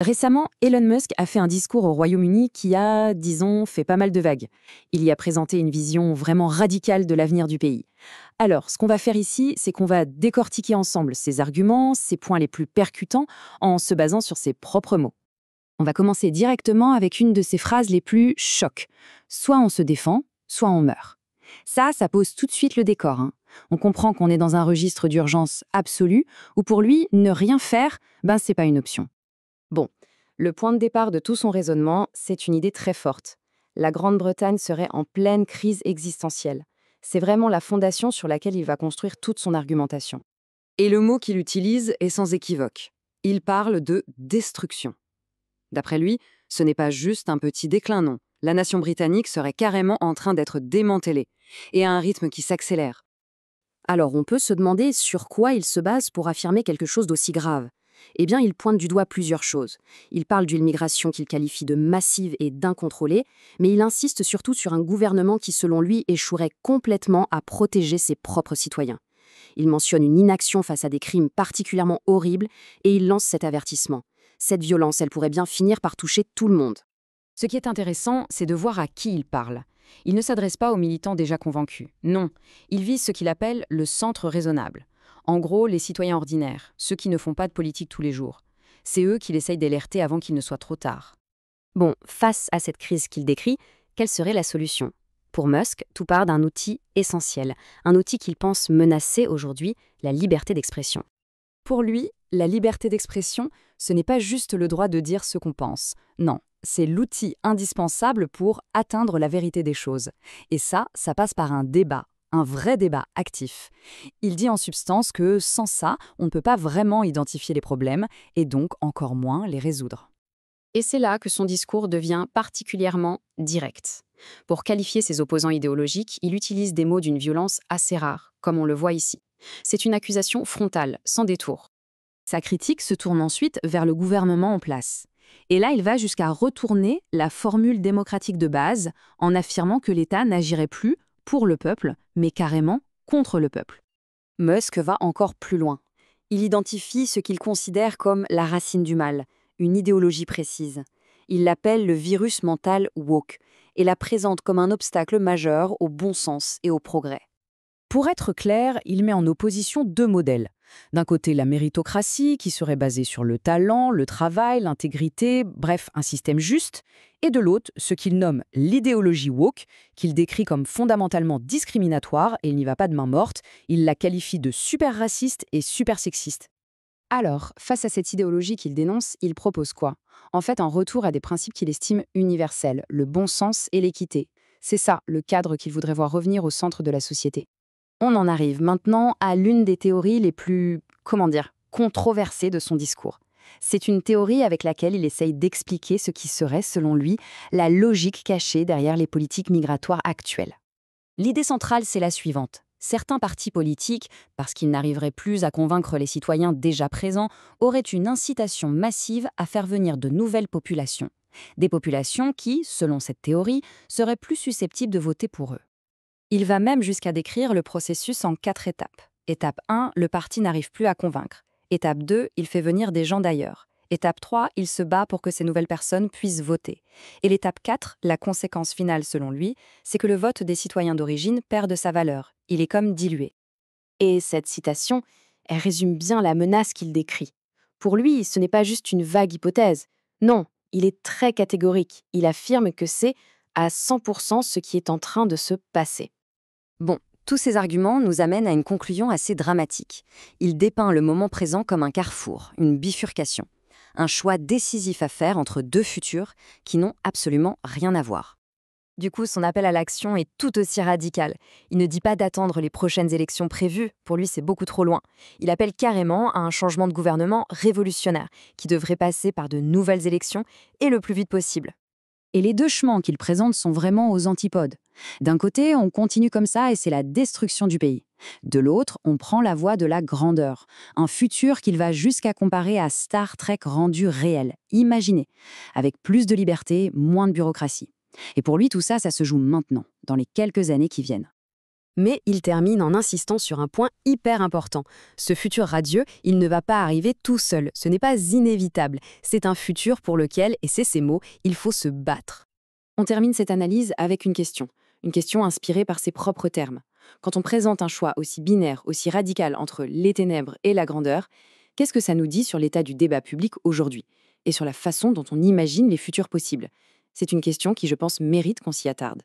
Récemment, Elon Musk a fait un discours au Royaume-Uni qui a, disons, fait pas mal de vagues. Il y a présenté une vision vraiment radicale de l'avenir du pays. Alors, ce qu'on va faire ici, c'est qu'on va décortiquer ensemble ses arguments, ses points les plus percutants, en se basant sur ses propres mots. On va commencer directement avec une de ses phrases les plus chocs. Soit on se défend, soit on meurt. Ça pose tout de suite le décor, hein. On comprend qu'on est dans un registre d'urgence absolue, où pour lui, ne rien faire, c'est pas une option. Bon, le point de départ de tout son raisonnement, c'est une idée très forte. La Grande-Bretagne serait en pleine crise existentielle. C'est vraiment la fondation sur laquelle il va construire toute son argumentation. Et le mot qu'il utilise est sans équivoque. Il parle de destruction. D'après lui, ce n'est pas juste un petit déclin, non. La nation britannique serait carrément en train d'être démantelée, et à un rythme qui s'accélère. Alors on peut se demander sur quoi il se base pour affirmer quelque chose d'aussi grave. Eh bien, il pointe du doigt plusieurs choses. Il parle d'une migration qu'il qualifie de massive et d'incontrôlée, mais il insiste surtout sur un gouvernement qui, selon lui, échouerait complètement à protéger ses propres citoyens. Il mentionne une inaction face à des crimes particulièrement horribles et il lance cet avertissement. Cette violence, elle pourrait bien finir par toucher tout le monde. Ce qui est intéressant, c'est de voir à qui il parle. Il ne s'adresse pas aux militants déjà convaincus. Non, il vise ce qu'il appelle le centre raisonnable. En gros, les citoyens ordinaires, ceux qui ne font pas de politique tous les jours. C'est eux qu'il essaye d'alerter avant qu'il ne soit trop tard. Bon, face à cette crise qu'il décrit, quelle serait la solution? Pour Musk, tout part d'un outil essentiel, un outil qu'il pense menacer aujourd'hui, la liberté d'expression. Pour lui, la liberté d'expression, ce n'est pas juste le droit de dire ce qu'on pense. Non, c'est l'outil indispensable pour atteindre la vérité des choses. Et ça passe par un débat, un vrai débat actif. Il dit en substance que sans ça, on ne peut pas vraiment identifier les problèmes et donc encore moins les résoudre. Et c'est là que son discours devient particulièrement direct. Pour qualifier ses opposants idéologiques, il utilise des mots d'une violence assez rare, comme on le voit ici. C'est une accusation frontale, sans détour. Sa critique se tourne ensuite vers le gouvernement en place. Et là, il va jusqu'à retourner la formule démocratique de base en affirmant que l'État n'agirait plus pour le peuple, mais carrément contre le peuple. Musk va encore plus loin. Il identifie ce qu'il considère comme la racine du mal, une idéologie précise. Il l'appelle le virus mental woke et la présente comme un obstacle majeur au bon sens et au progrès. Pour être clair, il met en opposition deux modèles. D'un côté, la méritocratie, qui serait basée sur le talent, le travail, l'intégrité, bref, un système juste, et de l'autre, ce qu'il nomme l'idéologie woke, qu'il décrit comme fondamentalement discriminatoire, et il n'y va pas de main morte, il la qualifie de super raciste et super sexiste. Alors, face à cette idéologie qu'il dénonce, il propose quoi? En fait, un retour à des principes qu'il estime universels, le bon sens et l'équité. C'est ça, le cadre qu'il voudrait voir revenir au centre de la société. On en arrive maintenant à l'une des théories les plus, controversées de son discours. C'est une théorie avec laquelle il essaye d'expliquer ce qui serait, selon lui, la logique cachée derrière les politiques migratoires actuelles. L'idée centrale, c'est la suivante. Certains partis politiques, parce qu'ils n'arriveraient plus à convaincre les citoyens déjà présents, auraient une incitation massive à faire venir de nouvelles populations. Des populations qui, selon cette théorie, seraient plus susceptibles de voter pour eux. Il va même jusqu'à décrire le processus en 4 étapes. Étape 1, le parti n'arrive plus à convaincre. Étape 2, il fait venir des gens d'ailleurs. Étape 3, il se bat pour que ces nouvelles personnes puissent voter. Et l'étape 4, la conséquence finale selon lui, c'est que le vote des citoyens d'origine perd de sa valeur. Il est comme dilué. Et cette citation, elle résume bien la menace qu'il décrit. Pour lui, ce n'est pas juste une vague hypothèse. Non, il est très catégorique. Il affirme que c'est à 100% ce qui est en train de se passer. Bon, tous ces arguments nous amènent à une conclusion assez dramatique. Il dépeint le moment présent comme un carrefour, une bifurcation. Un choix décisif à faire entre deux futurs qui n'ont absolument rien à voir. Du coup, son appel à l'action est tout aussi radical. Il ne dit pas d'attendre les prochaines élections prévues, pour lui c'est beaucoup trop loin. Il appelle carrément à un changement de gouvernement révolutionnaire, qui devrait passer par de nouvelles élections et le plus vite possible. Et les deux chemins qu'il présente sont vraiment aux antipodes. D'un côté, on continue comme ça et c'est la destruction du pays. De l'autre, on prend la voie de la grandeur, un futur qu'il va jusqu'à comparer à Star Trek rendu réel, imaginé, avec plus de liberté, moins de bureaucratie. Et pour lui, tout ça, ça se joue maintenant, dans les quelques années qui viennent. Mais il termine en insistant sur un point hyper important. Ce futur radieux, il ne va pas arriver tout seul, ce n'est pas inévitable. C'est un futur pour lequel, et c'est ces mots, il faut se battre. On termine cette analyse avec une question inspirée par ses propres termes. Quand on présente un choix aussi binaire, aussi radical entre les ténèbres et la grandeur, qu'est-ce que ça nous dit sur l'état du débat public aujourd'hui et sur la façon dont on imagine les futurs possibles? C'est une question qui, je pense, mérite qu'on s'y attarde.